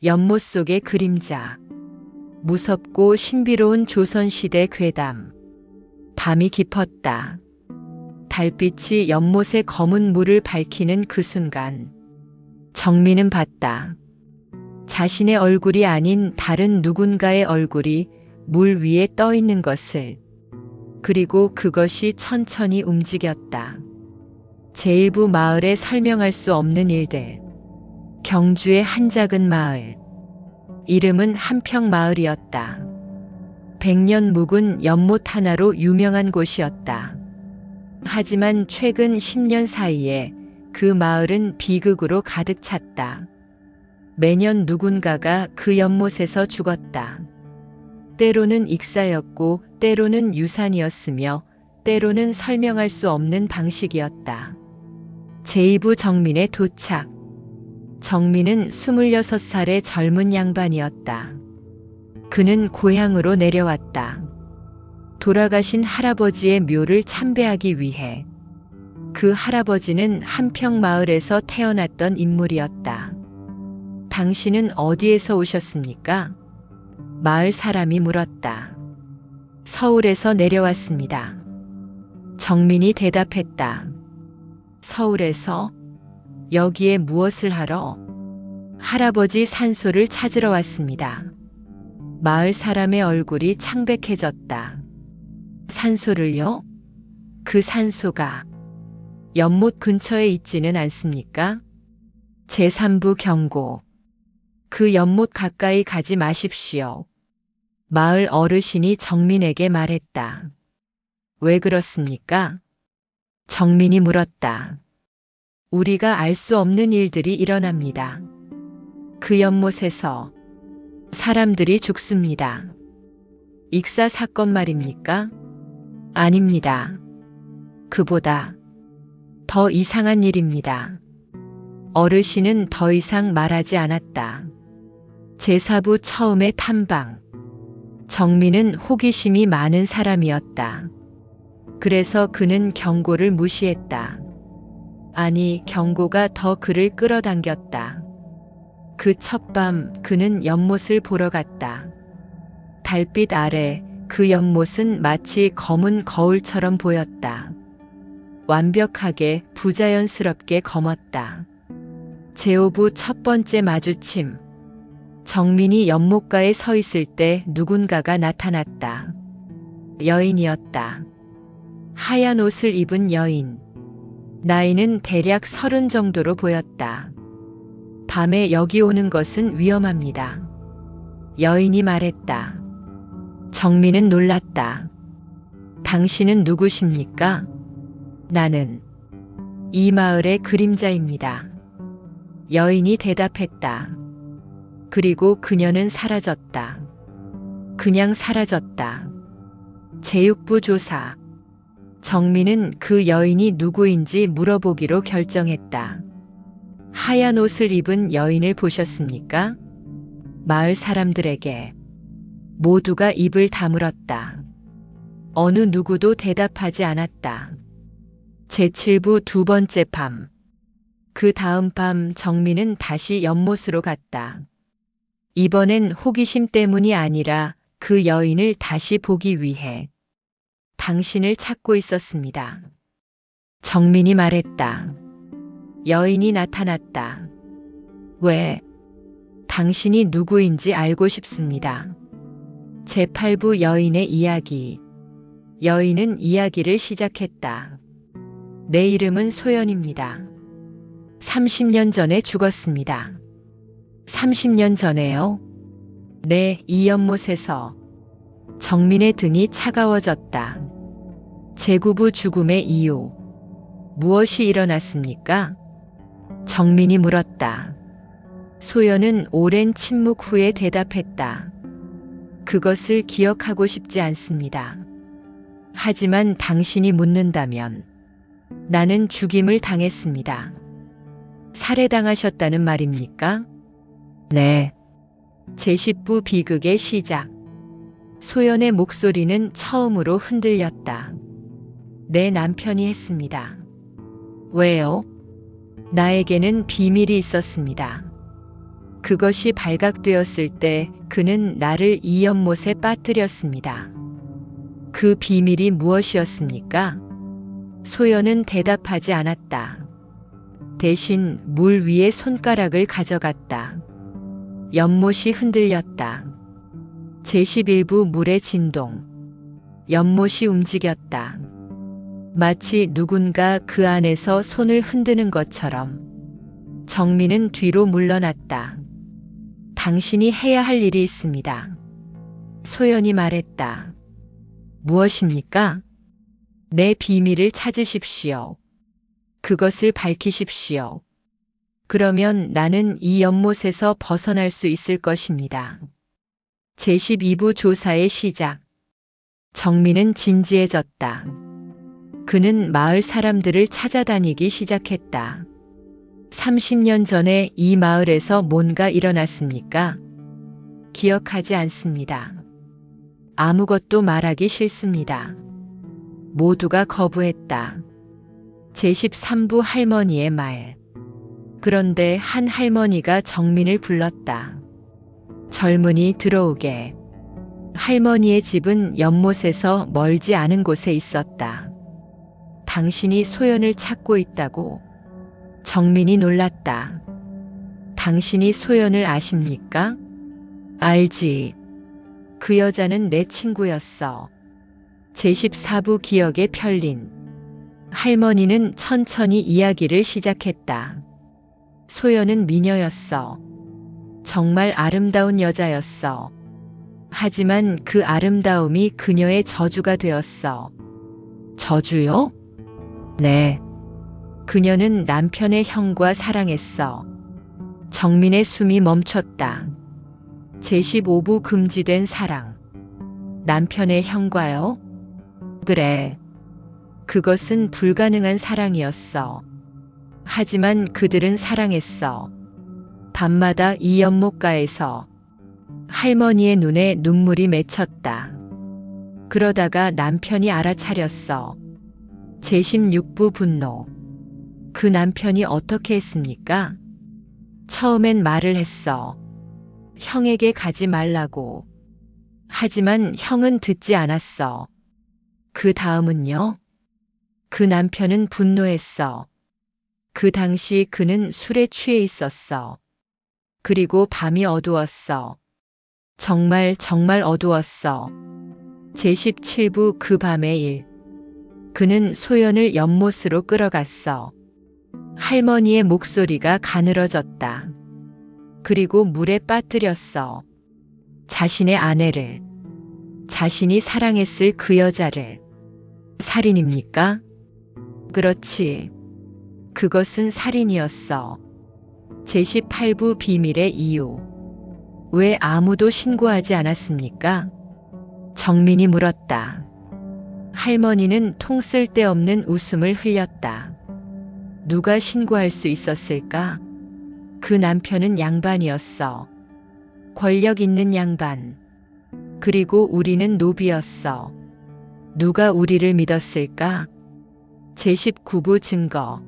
연못 속의 그림자. 무섭고 신비로운 조선시대 괴담. 밤이 깊었다. 달빛이 연못의 검은 물을 밝히는 그 순간 정민은 봤다. 자신의 얼굴이 아닌 다른 누군가의 얼굴이 물 위에 떠 있는 것을. 그리고 그것이 천천히 움직였다. 제1부 마을에 설명할 수 없는 일들. 경주의 한 작은 마을. 이름은 한평마을이었다. 100년 묵은 연못 하나로 유명한 곳이었다. 하지만 최근 10년 사이에 그 마을은 비극으로 가득 찼다. 매년 누군가가 그 연못에서 죽었다. 때로는 익사였고 때로는 유산이었으며 때로는 설명할 수 없는 방식이었다. 제2부 정민의 도착. 정민은 26살의 젊은 양반이었다. 그는 고향으로 내려왔다. 돌아가신 할아버지의 묘를 참배하기 위해. 그 할아버지는 한평마을에서 태어났던 인물이었다. 당신은 어디에서 오셨습니까? 마을 사람이 물었다. 서울에서 내려왔습니다. 정민이 대답했다. 서울에서? 여기에 무엇을 하러? 할아버지 산소를 찾으러 왔습니다. 마을 사람의 얼굴이 창백해졌다. 산소를요? 그 산소가 연못 근처에 있지는 않습니까? 제3부 경고. 그 연못 가까이 가지 마십시오. 마을 어르신이 정민에게 말했다. 왜 그렇습니까? 정민이 물었다. 우리가 알 수 없는 일들이 일어납니다. 그 연못에서 사람들이 죽습니다. 익사 사건 말입니까? 아닙니다. 그보다 더 이상한 일입니다. 어르신은 더 이상 말하지 않았다. 제4부 처음의 탐방. 정민은 호기심이 많은 사람이었다. 그래서 그는 경고를 무시했다. 아니, 경고가 더 그를 끌어당겼다. 그 첫밤 그는 연못을 보러 갔다. 달빛 아래 그 연못은 마치 검은 거울처럼 보였다. 완벽하게 부자연스럽게 검었다. 제5부 첫 번째 마주침. 정민이 연못가에 서 있을 때 누군가가 나타났다. 여인이었다. 하얀 옷을 입은 여인. 나이는 대략 30 정도로 보였다. 밤에 여기 오는 것은 위험합니다. 여인이 말했다. 정민은 놀랐다. 당신은 누구십니까? 나는 이 마을의 그림자입니다. 여인이 대답했다. 그리고 그녀는 사라졌다. 그냥 사라졌다. 제6부 조사. 정민은 그 여인이 누구인지 물어보기로 결정했다. 하얀 옷을 입은 여인을 보셨습니까? 마을 사람들에게. 모두가 입을 다물었다. 어느 누구도 대답하지 않았다. 제7부 두 번째 밤. 그 다음 밤 정민은 다시 연못으로 갔다. 이번엔 호기심 때문이 아니라 그 여인을 다시 보기 위해. 당신을 찾고 있었습니다. 정민이 말했다. 여인이 나타났다. 왜? 당신이 누구인지 알고 싶습니다. 제8부 여인의 이야기. 여인은 이야기를 시작했다. 내 이름은 소연입니다. 30년 전에 죽었습니다. 30년 전에요? 네, 이 연못에서. 정민의 등이 차가워졌다. 제9부 죽음의 이유. 무엇이 일어났습니까? 정민이 물었다. 소연은 오랜 침묵 후에 대답했다. 그것을 기억하고 싶지 않습니다. 하지만 당신이 묻는다면 나는 죽임을 당했습니다. 살해당하셨다는 말입니까? 네. 제10부 비극의 시작. 소연의 목소리는 처음으로 흔들렸다. 내 남편이 했습니다. 왜요? 나에게는 비밀이 있었습니다. 그것이 발각되었을 때 그는 나를 이 연못에 빠뜨렸습니다. 그 비밀이 무엇이었습니까? 소연은 대답하지 않았다. 대신 물 위에 손가락을 가져갔다. 연못이 흔들렸다. 제11부 물의 진동. 연못이 움직였다. 마치 누군가 그 안에서 손을 흔드는 것처럼. 정민은 뒤로 물러났다. 당신이 해야 할 일이 있습니다. 소연이 말했다. 무엇입니까? 내 비밀을 찾으십시오. 그것을 밝히십시오. 그러면 나는 이 연못에서 벗어날 수 있을 것입니다. 제12부 조사의 시작. 정민은 진지해졌다. 그는 마을 사람들을 찾아다니기 시작했다. 30년 전에 이 마을에서 뭔가 일어났습니까? 기억하지 않습니다. 아무것도 말하기 싫습니다. 모두가 거부했다. 제13부 할머니의 말. 그런데 한 할머니가 정민을 불렀다. 젊은이 들어오게. 할머니의 집은 연못에서 멀지 않은 곳에 있었다. 당신이 소연을 찾고 있다고. 정민이 놀랐다. 당신이 소연을 아십니까? 알지. 그 여자는 내 친구였어. 제14부 기억의 편린. 할머니는 천천히 이야기를 시작했다. 소연은 미녀였어. 정말 아름다운 여자였어. 하지만 그 아름다움이 그녀의 저주가 되었어. 저주요? 네. 그녀는 남편의 형과 사랑했어. 정민의 숨이 멈췄다. 제15부 금지된 사랑. 남편의 형과요? 그래. 그것은 불가능한 사랑이었어. 하지만 그들은 사랑했어. 밤마다 이 연못가에서. 할머니의 눈에 눈물이 맺혔다. 그러다가 남편이 알아차렸어. 제16부 분노. 그 남편이 어떻게 했습니까? 처음엔 말을 했어. 형에게 가지 말라고. 하지만 형은 듣지 않았어. 그 다음은요? 그 남편은 분노했어. 그 당시 그는 술에 취해 있었어. 그리고 밤이 어두웠어. 정말 어두웠어. 제17부 그 밤의 일. 그는 소연을 연못으로 끌어갔어. 할머니의 목소리가 가늘어졌다. 그리고 물에 빠뜨렸어. 자신의 아내를. 자신이 사랑했을 그 여자를. 살인입니까? 그렇지. 그것은 살인이었어. 제18부 비밀의 이유. 왜 아무도 신고하지 않았습니까? 정민이 물었다. 할머니는 통 쓸데없는 웃음을 흘렸다. 누가 신고할 수 있었을까? 그 남편은 양반이었어. 권력 있는 양반. 그리고 우리는 노비였어. 누가 우리를 믿었을까? 제19부 증거.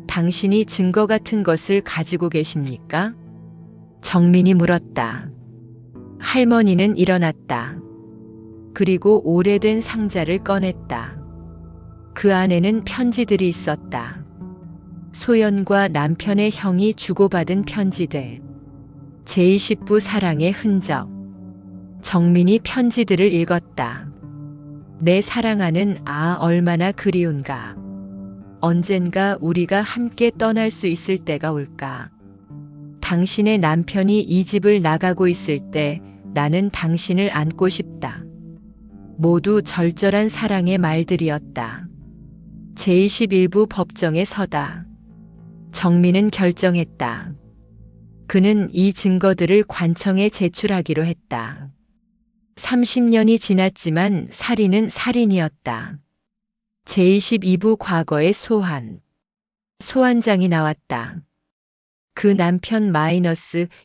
당신이 증거 같은 것을 가지고 계십니까? 정민이 물었다. 할머니는 일어났다. 그리고 오래된 상자를 꺼냈다. 그 안에는 편지들이 있었다. 소연과 남편의 형이 주고받은 편지들. 제20부 사랑의 흔적. 정민이 편지들을 읽었다. 내 사랑하는 얼마나 그리운가. 언젠가 우리가 함께 떠날 수 있을 때가 올까. 당신의 남편이 이 집을 나가고 있을 때 나는 당신을 안고 싶다. 모두 절절한 사랑의 말들이었다. 제21부 법정에 서다. 정민은 결정했다. 그는 이 증거들을 관청에 제출하기로 했다. 30년이 지났지만 살인은 살인이었다. 제22부 과거의 소환. 소환장이 나왔다. 그 남편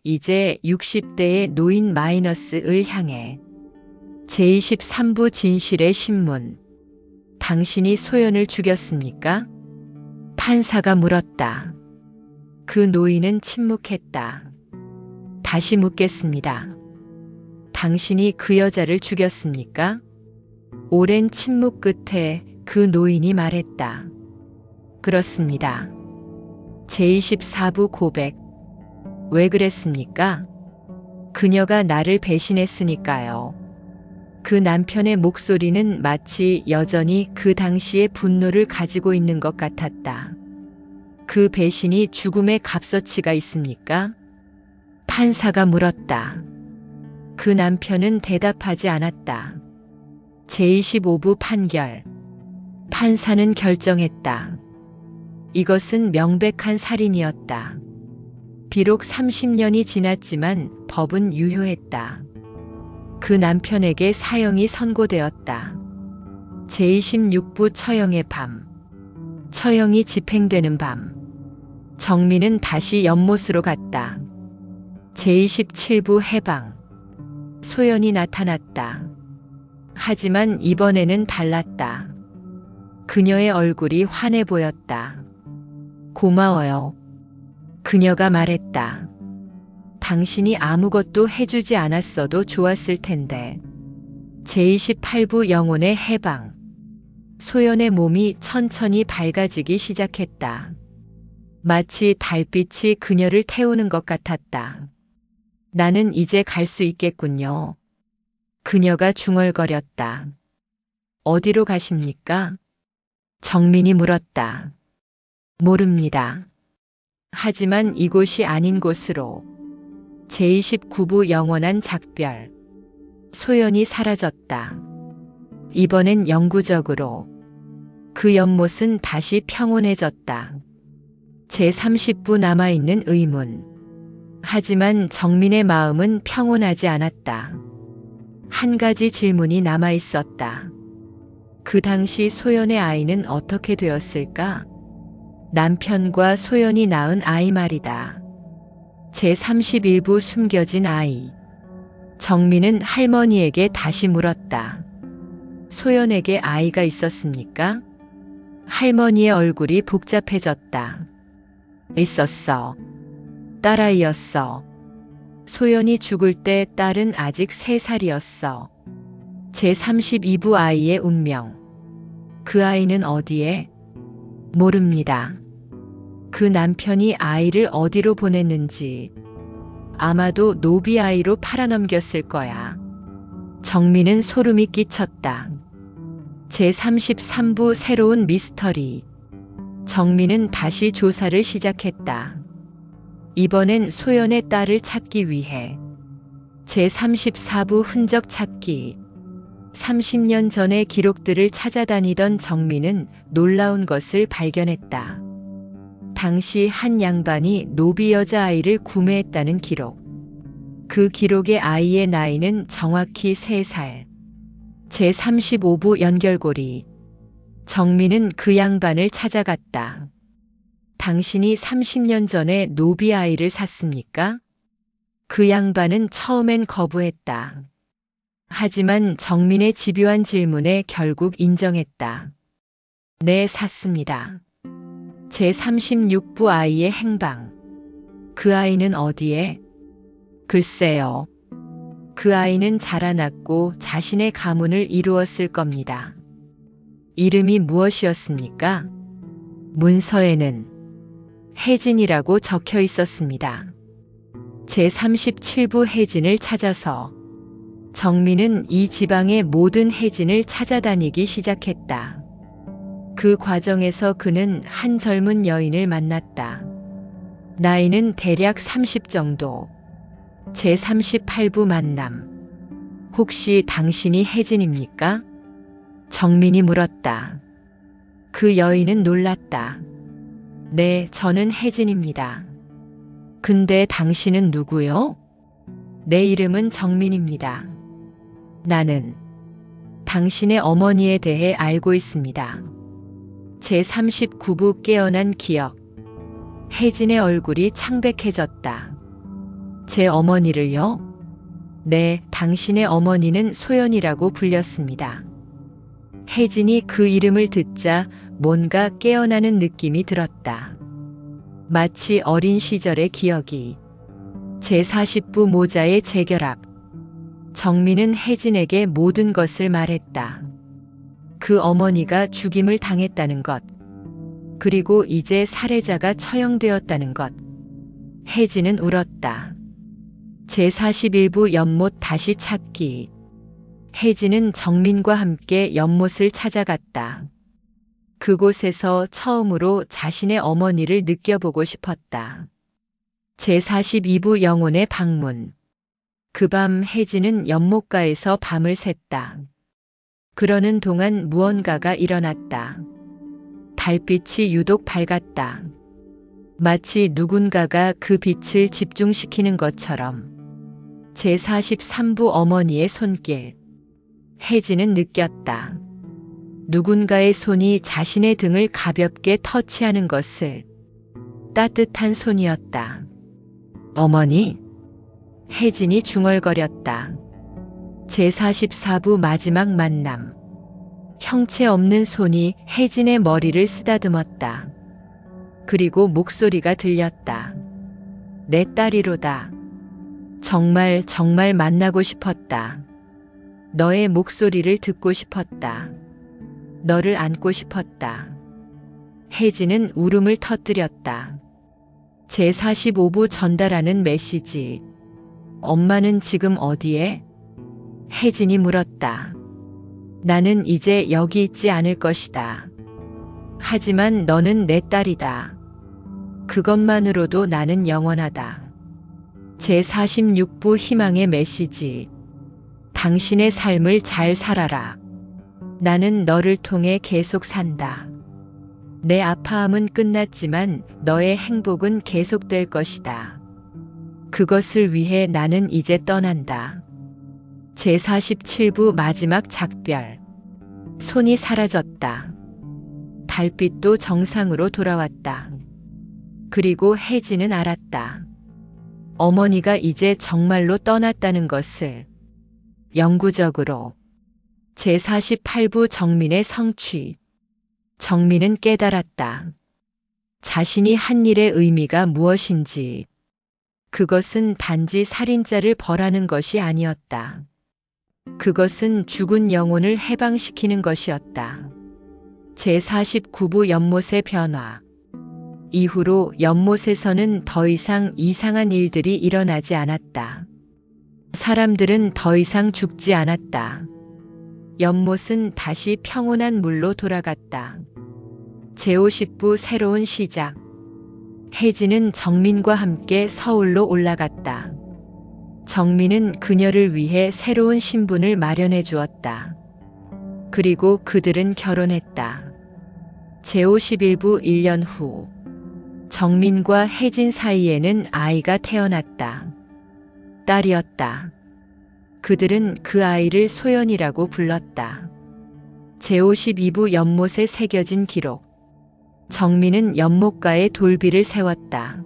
이제 60대의 노인 을 향해. 제23부 진실의 신문. 당신이 소연을 죽였습니까? 판사가 물었다. 그 노인은 침묵했다. 다시 묻겠습니다. 당신이 그 여자를 죽였습니까? 오랜 침묵 끝에 그 노인이 말했다. 그렇습니다. 제24부 고백. 왜 그랬습니까? 그녀가 나를 배신했으니까요. 그 남편의 목소리는 마치 여전히 그 당시의 분노를 가지고 있는 것 같았다. 그 배신이 죽음의 값어치가 있습니까? 판사가 물었다. 그 남편은 대답하지 않았다. 제25부 판결. 판사는 결정했다. 이것은 명백한 살인이었다. 비록 30년이 지났지만 법은 유효했다. 그 남편에게 사형이 선고되었다. 제26부 처형의 밤. 처형이 집행되는 밤. 정민은 다시 연못으로 갔다. 제27부 해방. 소연이 나타났다. 하지만 이번에는 달랐다. 그녀의 얼굴이 환해 보였다. 고마워요. 그녀가 말했다. 당신이 아무것도 해주지 않았어도 좋았을 텐데. 제28부 영혼의 해방. 소연의 몸이 천천히 밝아지기 시작했다. 마치 달빛이 그녀를 태우는 것 같았다. 나는 이제 갈 수 있겠군요. 그녀가 중얼거렸다. 어디로 가십니까? 정민이 물었다. 모릅니다. 하지만 이곳이 아닌 곳으로. 제29부 영원한 작별. 소연이 사라졌다. 이번엔 영구적으로. 그 연못은 다시 평온해졌다. 제30부 남아있는 의문. 하지만 정민의 마음은 평온하지 않았다. 한 가지 질문이 남아있었다. 그 당시 소연의 아이는 어떻게 되었을까? 남편과 소연이 낳은 아이 말이다. 제31부 숨겨진 아이. 정민은 할머니에게 다시 물었다. 소연에게 아이가 있었습니까? 할머니의 얼굴이 복잡해졌다. 있었어. 딸아이였어. 소연이 죽을 때 딸은 아직 3살이었어. 제32부 아이의 운명. 그 아이는 어디에? 모릅니다. 그 남편이 아이를 어디로 보냈는지. 아마도 노비 아이로 팔아넘겼을 거야. 정민은 소름이 끼쳤다. 제33부 새로운 미스터리. 정민은 다시 조사를 시작했다. 이번엔 소연의 딸을 찾기 위해. 제34부 흔적 찾기. 30년 전의 기록들을 찾아다니던 정민은 놀라운 것을 발견했다. 당시 한 양반이 노비 여자아이를 구매했다는 기록. 그 기록의 아이의 나이는 정확히 3살. 제35부 연결고리. 정민은 그 양반을 찾아갔다. 당신이 30년 전에 노비 아이를 샀습니까? 그 양반은 처음엔 거부했다. 하지만 정민의 집요한 질문에 결국 인정했다. 네, 샀습니다. 제36부 아이의 행방. 그 아이는 어디에? 글쎄요. 그 아이는 자라났고 자신의 가문을 이루었을 겁니다. 이름이 무엇이었습니까? 문서에는 혜진이라고 적혀 있었습니다. 제37부 혜진을 찾아서. 정민은 이 지방의 모든 혜진을 찾아다니기 시작했다. 그 과정에서 그는 한 젊은 여인을 만났다. 나이는 대략 30 정도. 제38부 만남. 혹시 당신이 혜진입니까? 정민이 물었다. 그 여인은 놀랐다. 네, 저는 혜진입니다. 근데 당신은 누구요? 내 이름은 정민입니다. 나는 당신의 어머니에 대해 알고 있습니다. 제39부 깨어난 기억. 혜진의 얼굴이 창백해졌다. 제 어머니를요? 네, 당신의 어머니는 소연이라고 불렸습니다. 혜진이 그 이름을 듣자 뭔가 깨어나는 느낌이 들었다. 마치 어린 시절의 기억이. 제40부 모자의 재결합. 정민은 혜진에게 모든 것을 말했다. 그 어머니가 죽임을 당했다는 것, 그리고 이제 살해자가 처형되었다는 것. 혜진은 울었다. 제41부 연못 다시 찾기. 혜진은 정민과 함께 연못을 찾아갔다. 그곳에서 처음으로 자신의 어머니를 느껴보고 싶었다. 제42부 영혼의 방문. 그 밤 혜진은 연못가에서 밤을 샜다. 그러는 동안 무언가가 일어났다. 달빛이 유독 밝았다. 마치 누군가가 그 빛을 집중시키는 것처럼. 제43부 어머니의 손길. 혜진은 느꼈다. 누군가의 손이 자신의 등을 가볍게 터치하는 것을. 따뜻한 손이었다. 어머니? 혜진이 중얼거렸다. 제44부 마지막 만남. 형체 없는 손이 혜진의 머리를 쓰다듬었다. 그리고 목소리가 들렸다. 내 딸이로다. 정말 정말 만나고 싶었다. 너의 목소리를 듣고 싶었다. 너를 안고 싶었다. 혜진은 울음을 터뜨렸다. 제45부 전달하는 메시지. 엄마는 지금 어디에? 혜진이 물었다. 나는 이제 여기 있지 않을 것이다. 하지만 너는 내 딸이다. 그것만으로도 나는 영원하다. 제46부 희망의 메시지. 당신의 삶을 잘 살아라. 나는 너를 통해 계속 산다. 내 아파함은 끝났지만 너의 행복은 계속될 것이다. 그것을 위해 나는 이제 떠난다. 제47부 마지막 작별. 손이 사라졌다. 달빛도 정상으로 돌아왔다. 그리고 혜진은 알았다. 어머니가 이제 정말로 떠났다는 것을. 영구적으로. 제48부 정민의 성취. 정민은 깨달았다. 자신이 한 일의 의미가 무엇인지. 그것은 단지 살인자를 벌하는 것이 아니었다. 그것은 죽은 영혼을 해방시키는 것이었다. 제49부 연못의 변화. 이후로 연못에서는 더 이상 이상한 일들이 일어나지 않았다. 사람들은 더 이상 죽지 않았다. 연못은 다시 평온한 물로 돌아갔다. 제50부 새로운 시작. 혜진은 정민과 함께 서울로 올라갔다. 정민은 그녀를 위해 새로운 신분을 마련해 주었다. 그리고 그들은 결혼했다. 제51부 1년 후. 정민과 혜진 사이에는 아이가 태어났다. 딸이었다. 그들은 그 아이를 소연이라고 불렀다. 제52부 연못에 새겨진 기록. 정민은 연못가에 돌비를 세웠다.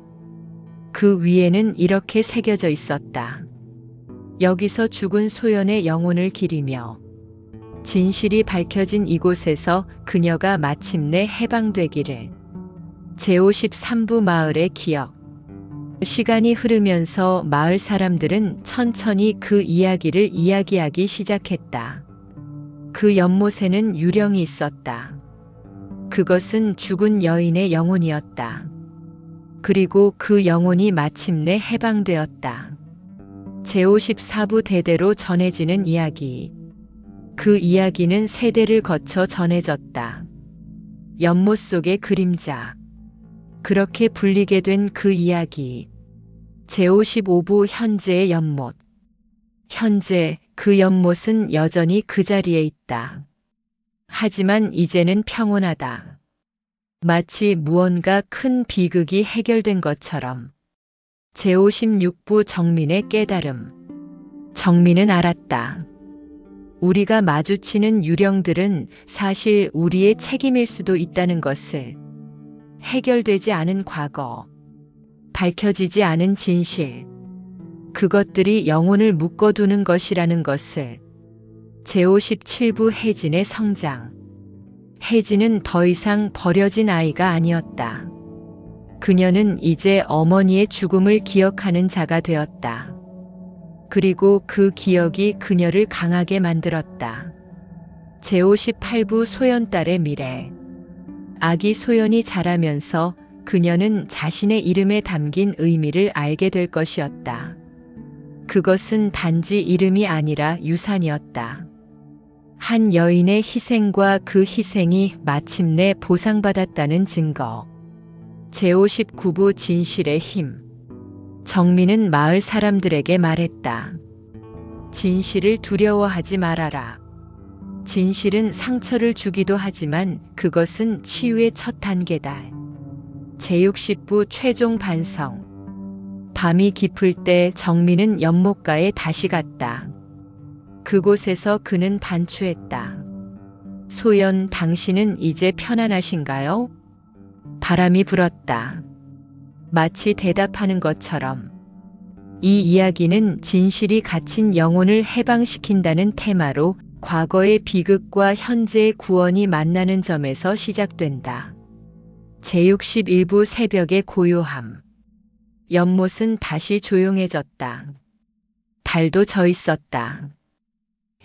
그 위에는 이렇게 새겨져 있었다. 여기서 죽은 소연의 영혼을 기리며 진실이 밝혀진 이곳에서 그녀가 마침내 해방되기를. 제53부 마을의 기억. 시간이 흐르면서 마을 사람들은 천천히 그 이야기를 이야기하기 시작했다. 그 연못에는 유령이 있었다. 그것은 죽은 여인의 영혼이었다. 그리고 그 영혼이 마침내 해방되었다. 제54부 대대로 전해지는 이야기. 그 이야기는 세대를 거쳐 전해졌다. 연못 속의 그림자. 그렇게 불리게 된 그 이야기. 제55부 현재의 연못. 현재 그 연못은 여전히 그 자리에 있다. 하지만 이제는 평온하다. 마치 무언가 큰 비극이 해결된 것처럼. 제56부 정민의 깨달음. 정민은 알았다. 우리가 마주치는 유령들은 사실 우리의 책임일 수도 있다는 것을. 해결되지 않은 과거, 밝혀지지 않은 진실, 그것들이 영혼을 묶어두는 것이라는 것을. 제57부 혜진의 성장. 혜진은 더 이상 버려진 아이가 아니었다. 그녀는 이제 어머니의 죽음을 기억하는 자가 되었다. 그리고 그 기억이 그녀를 강하게 만들었다. 제58부 소연딸의 미래. 아기 소연이 자라면서 그녀는 자신의 이름에 담긴 의미를 알게 될 것이었다. 그것은 단지 이름이 아니라 유산이었다. 한 여인의 희생과 그 희생이 마침내 보상받았다는 증거. 제59부 진실의 힘. 정민은 마을 사람들에게 말했다. 진실을 두려워하지 말아라. 진실은 상처를 주기도 하지만 그것은 치유의 첫 단계다. 제60부 최종 반성. 밤이 깊을 때 정민은 연못가에 다시 갔다. 그곳에서 그는 반추했다. 소연, 당신은 이제 편안하신가요? 바람이 불었다. 마치 대답하는 것처럼. 이 이야기는 진실이 갇힌 영혼을 해방시킨다는 테마로 과거의 비극과 현재의 구원이 만나는 점에서 시작된다. 제61부 새벽의 고요함. 연못은 다시 조용해졌다. 달도 져 있었다.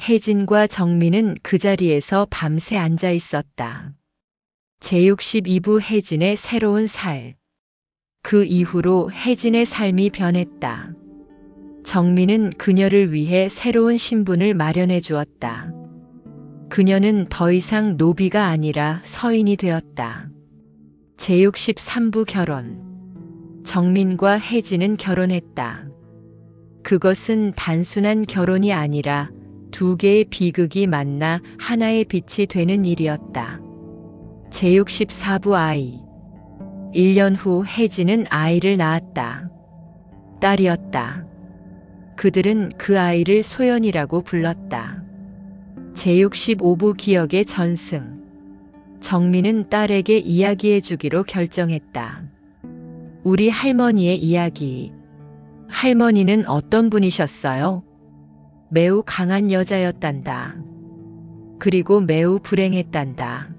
혜진과 정민은 그 자리에서 밤새 앉아 있었다. 제62부 혜진의 새로운 살. 그 이후로 혜진의 삶이 변했다. 정민은 그녀를 위해 새로운 신분을 마련해 주었다. 그녀는 더 이상 노비가 아니라 서인이 되었다. 제63부 결혼. 정민과 혜진은 결혼했다. 그것은 단순한 결혼이 아니라 두 개의 비극이 만나 하나의 빛이 되는 일이었다. 제64부 아이. 1년 후 혜진은 아이를 낳았다. 딸이었다. 그들은 그 아이를 소연이라고 불렀다. 제65부 기억의 전승. 정민은 딸에게 이야기해 주기로 결정했다. 우리 할머니의 이야기. 할머니는 어떤 분이셨어요? 매우 강한 여자였단다. 그리고 매우 불행했단다.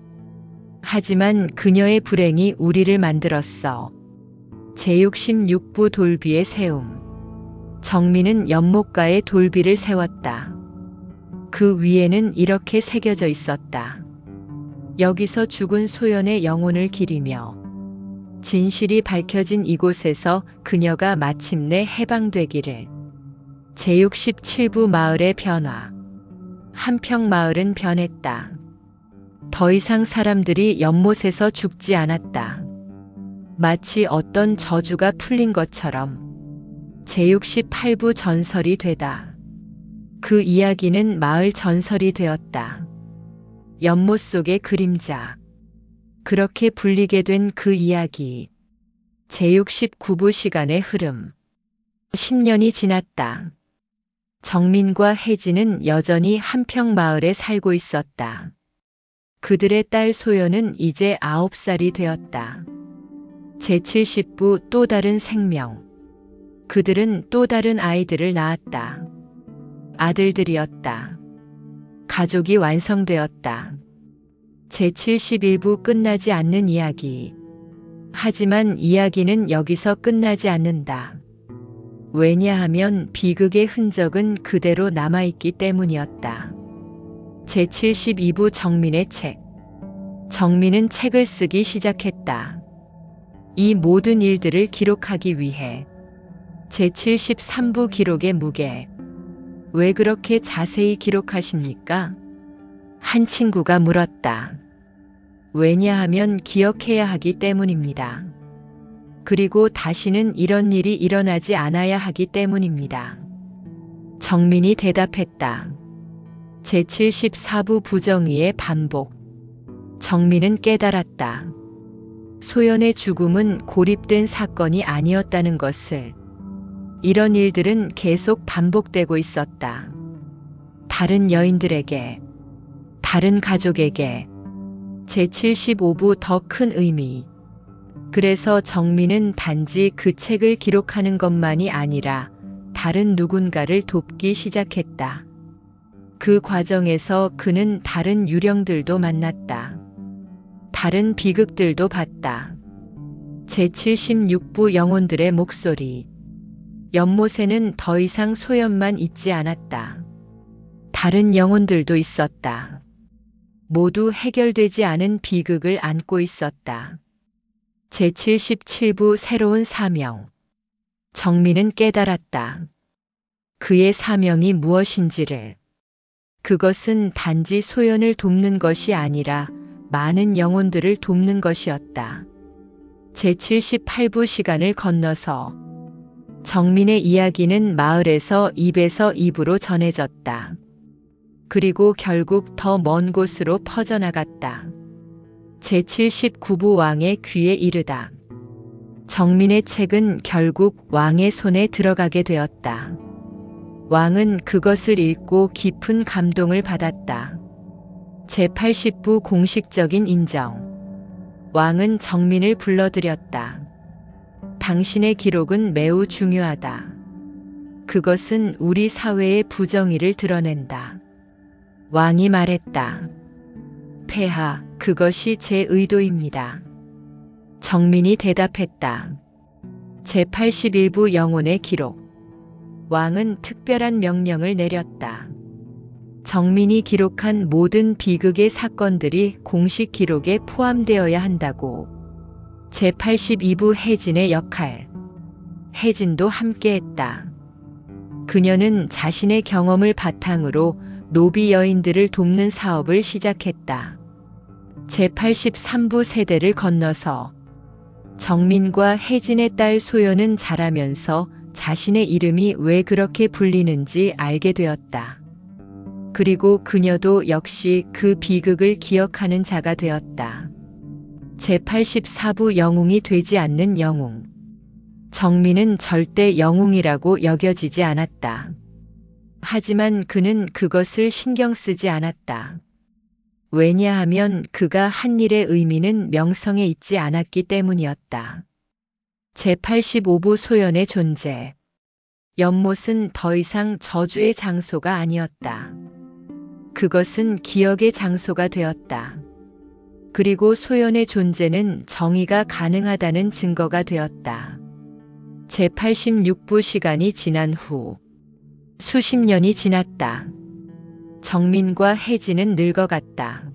하지만 그녀의 불행이 우리를 만들었어. 제66부 돌비의 세움. 정민은 연못가에 돌비를 세웠다. 그 위에는 이렇게 새겨져 있었다. 여기서 죽은 소연의 영혼을 기리며 진실이 밝혀진 이곳에서 그녀가 마침내 해방되기를. 제67부 마을의 변화. 한평 마을은 변했다. 더 이상 사람들이 연못에서 죽지 않았다. 마치 어떤 저주가 풀린 것처럼. 제68부 전설이 되다. 그 이야기는 마을 전설이 되었다. 연못 속의 그림자. 그렇게 불리게 된 그 이야기. 제69부 시간의 흐름. 10년이 지났다. 정민과 혜진은 여전히 한평 마을에 살고 있었다. 그들의 딸 소연은 이제 9살이 되었다. 제70부 또 다른 생명. 그들은 또 다른 아이들을 낳았다. 아들들이었다. 가족이 완성되었다. 제71부 끝나지 않는 이야기. 하지만 이야기는 여기서 끝나지 않는다. 왜냐하면 비극의 흔적은 그대로 남아있기 때문이었다. 제72부 정민의 책. 정민은 책을 쓰기 시작했다. 이 모든 일들을 기록하기 위해. 제73부 기록의 무게. 왜 그렇게 자세히 기록하십니까? 한 친구가 물었다. 왜냐하면 기억해야 하기 때문입니다. 그리고 다시는 이런 일이 일어나지 않아야 하기 때문입니다. 정민이 대답했다. 제74부 부정의의 반복. 정민은 깨달았다. 소연의 죽음은 고립된 사건이 아니었다는 것을. 이런 일들은 계속 반복되고 있었다. 다른 여인들에게, 다른 가족에게. 제75부 더 큰 의미. 그래서 정민은 단지 그 책을 기록하는 것만이 아니라 다른 누군가를 돕기 시작했다. 그 과정에서 그는 다른 유령들도 만났다. 다른 비극들도 봤다. 제76부 영혼들의 목소리. 연못에는 더 이상 소연만 있지 않았다. 다른 영혼들도 있었다. 모두 해결되지 않은 비극을 안고 있었다. 제77부 새로운 사명. 정민은 깨달았다. 그의 사명이 무엇인지를. 그것은 단지 소연을 돕는 것이 아니라 많은 영혼들을 돕는 것이었다. 제78부 시간을 건너서 정민의 이야기는 마을에서 입에서 입으로 전해졌다. 그리고 결국 더 먼 곳으로 퍼져나갔다. 제79부 왕의 귀에 이르다. 정민의 책은 결국 왕의 손에 들어가게 되었다. 왕은 그것을 읽고 깊은 감동을 받았다. 제80부 공식적인 인정. 왕은 정민을 불러들였다. 당신의 기록은 매우 중요하다. 그것은 우리 사회의 부정의를 드러낸다. 왕이 말했다. 폐하, 그것이 제 의도입니다. 정민이 대답했다. 제81부 영혼의 기록. 왕은 특별한 명령을 내렸다. 정민이 기록한 모든 비극의 사건들이 공식 기록에 포함되어야 한다고. 제82부 혜진의 역할. 혜진도 함께했다. 그녀는 자신의 경험을 바탕으로 노비 여인들을 돕는 사업을 시작했다. 제83부 세대를 건너서 정민과 혜진의 딸 소연은 자라면서 자신의 이름이 왜 그렇게 불리는지 알게 되었다. 그리고 그녀도 역시 그 비극을 기억하는 자가 되었다. 제84부 영웅이 되지 않는 영웅. 정민은 절대 영웅이라고 여겨지지 않았다. 하지만 그는 그것을 신경 쓰지 않았다. 왜냐하면 그가 한 일의 의미는 명성에 있지 않았기 때문이었다. 제85부 소연의 존재. 연못은 더 이상 저주의 장소가 아니었다. 그것은 기억의 장소가 되었다. 그리고 소연의 존재는 정의가 가능하다는 증거가 되었다. 제86부 시간이 지난 후 수십 년이 지났다. 정민과 혜진은 늙어갔다.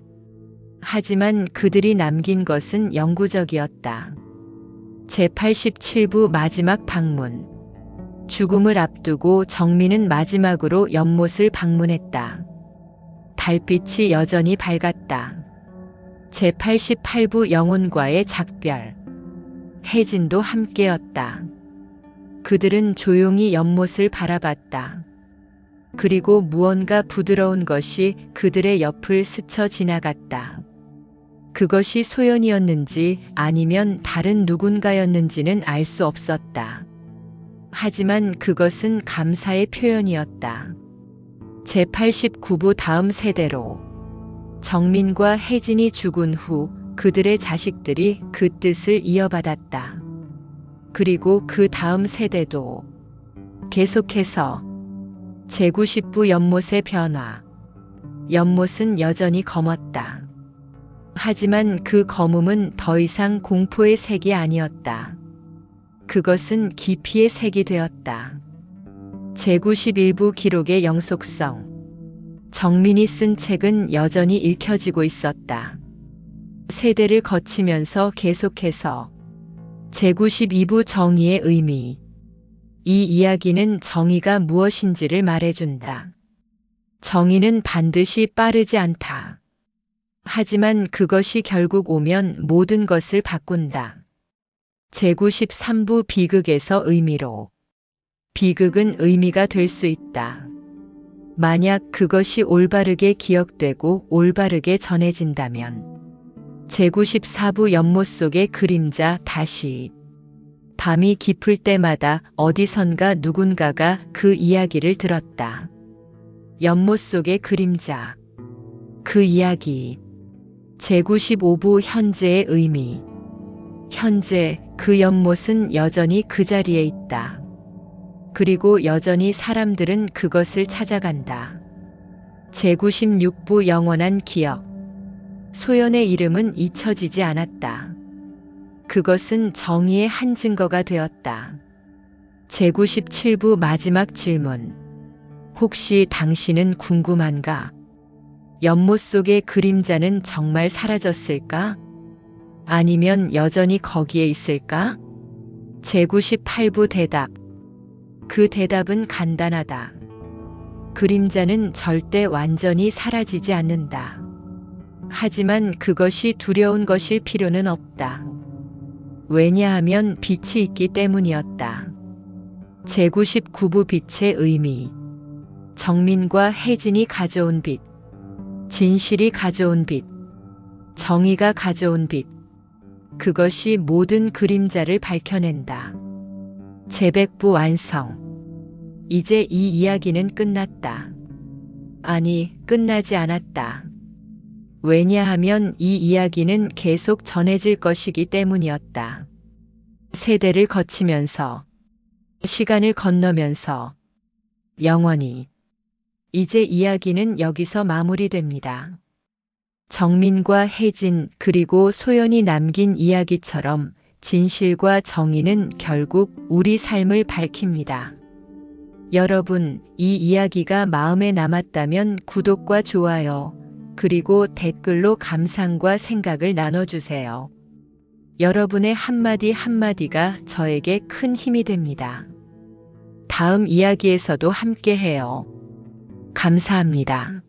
하지만 그들이 남긴 것은 영구적이었다. 제87부 마지막 방문. 죽음을 앞두고 정민은 마지막으로 연못을 방문했다. 달빛이 여전히 밝았다. 제88부 영혼과의 작별. 혜진도 함께였다. 그들은 조용히 연못을 바라봤다. 그리고 무언가 부드러운 것이 그들의 옆을 스쳐 지나갔다. 그것이 소연이었는지 아니면 다른 누군가였는지는 알 수 없었다. 하지만 그것은 감사의 표현이었다. 제89부 다음 세대로 정민과 혜진이 죽은 후 그들의 자식들이 그 뜻을 이어받았다. 그리고 그 다음 세대도 계속해서 제90부 연못의 변화. 연못은 여전히 검었다. 하지만 그 검음은 더 이상 공포의 색이 아니었다. 그것은 깊이의 색이 되었다. 제91부 기록의 영속성. 정민이 쓴 책은 여전히 읽혀지고 있었다. 세대를 거치면서 계속해서 제92부 정의의 의미. 이 이야기는 정의가 무엇인지를 말해준다. 정의는 반드시 빠르지 않다. 하지만 그것이 결국 오면 모든 것을 바꾼다. 제93부 비극에서 의미로. 비극은 의미가 될 수 있다. 만약 그것이 올바르게 기억되고 올바르게 전해진다면. 제94부 연못 속의 그림자 다시. 밤이 깊을 때마다 어디선가 누군가가 그 이야기를 들었다. 연못 속의 그림자. 그 이야기. 제95부 현재의 의미. 현재 그 연못은 여전히 그 자리에 있다. 그리고 여전히 사람들은 그것을 찾아간다. 제96부 영원한 기억. 소연의 이름은 잊혀지지 않았다. 그것은 정의의 한 증거가 되었다. 제97부 마지막 질문. 혹시 당신은 궁금한가? 연못 속의 그림자는 정말 사라졌을까? 아니면 여전히 거기에 있을까? 제98부 대답. 그 대답은 간단하다. 그림자는 절대 완전히 사라지지 않는다. 하지만 그것이 두려운 것일 필요는 없다. 왜냐하면 빛이 있기 때문이었다. 제99부 빛의 의미. 정민과 혜진이 가져온 빛. 진실이 가져온 빛. 정의가 가져온 빛. 그것이 모든 그림자를 밝혀낸다. 제100부 완성. 이제 이 이야기는 끝났다. 아니, 끝나지 않았다. 왜냐하면 이 이야기는 계속 전해질 것이기 때문이었다. 세대를 거치면서, 시간을 건너면서, 영원히. 이제 이야기는 여기서 마무리됩니다. 정민과 혜진 그리고 소연이 남긴 이야기처럼 진실과 정의는 결국 우리 삶을 밝힙니다. 여러분, 이 이야기가 마음에 남았다면 구독과 좋아요, 그리고 댓글로 감상과 생각을 나눠주세요. 여러분의 한마디 한마디가 저에게 큰 힘이 됩니다. 다음 이야기에서도 함께해요. 감사합니다.